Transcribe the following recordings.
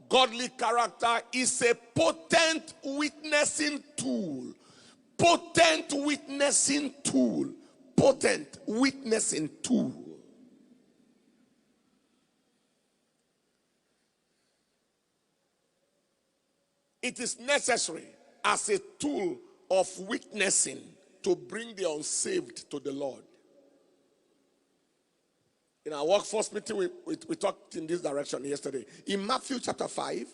Godly character is a potent witnessing tool. Potent witnessing tool. Potent witnessing tool. It is necessary as a tool of witnessing to bring the unsaved to the Lord. In our workforce meeting, we talked in this direction yesterday. In Matthew chapter 5,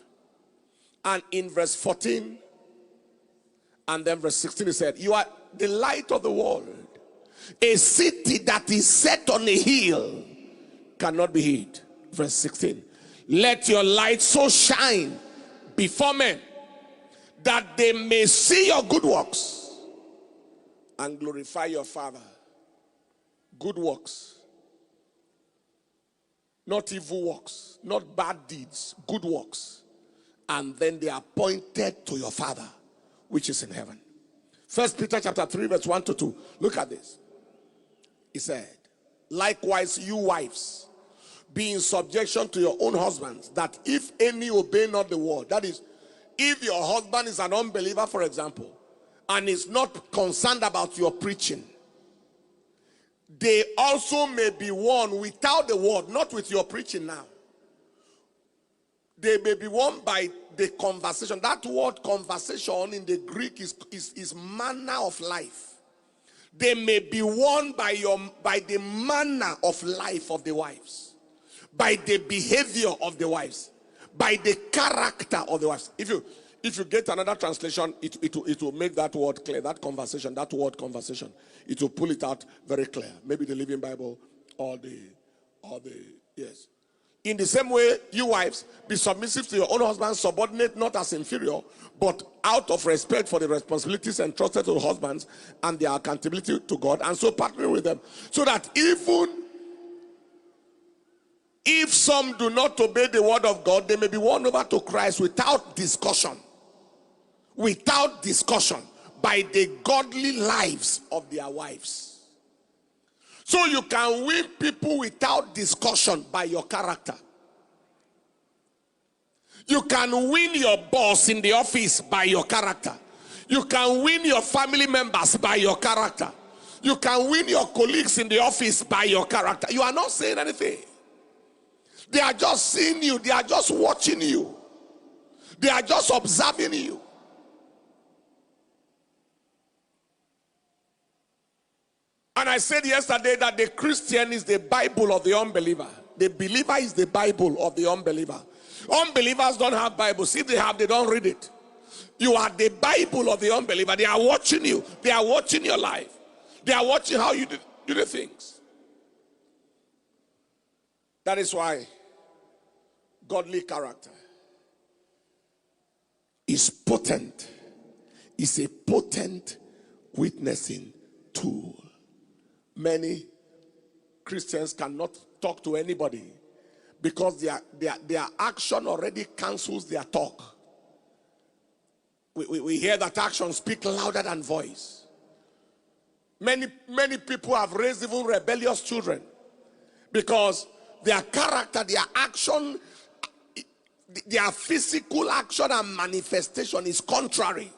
and in verse 14, and then verse 16, he said, "You are the light of the world. A city that is set on a hill cannot be hid." Verse 16, "Let your light so shine before men that they may see your good works and glorify your Father." Good works. Not evil works, not bad deeds, good works. And then they are pointed to your Father, which is in heaven. 1 Peter chapter 3, verse 1 to 2. Look at this. He said, "Likewise, you wives, be in subjection to your own husbands, that if any obey not the word," that is, if your husband is an unbeliever, for example, and is not concerned about your preaching, they also may be won without the word, not with your preaching now. They may be won by the conversation. That word conversation in the Greek is manner of life. They may be won by the manner of life of the wives, by the behavior of the wives, by the character of the wives. If you get another translation, it will make that word clear. That conversation, that word conversation, it will pull it out very clear. Maybe the Living Bible or the yes. In the same way, you wives, be submissive to your own husbands, subordinate not as inferior, but out of respect for the responsibilities entrusted to husbands and their accountability to God, and so partner with them, so that even if some do not obey the word of God, they may be won over to Christ without discussion. Without discussion, by the godly lives of their wives. So you can win people without discussion by your character. You can win your boss in the office by your character. You can win your family members by your character. You can win your colleagues in the office by your character. You are not saying anything. They are just seeing you. They are just watching you. They are just observing you. And I said yesterday that the Christian is the Bible of the unbeliever. The believer is the Bible of the unbeliever. Unbelievers don't have Bibles. If they have, they don't read it. You are the Bible of the unbeliever. They are watching you. They are watching your life. They are watching how you do the things. That is why godly character is potent. Is a potent witnessing tool. Many Christians cannot talk to anybody because their action already cancels their talk. We hear that actions speak louder than voice. Many people have raised even rebellious children because their character, their action, their physical action and manifestation is contrary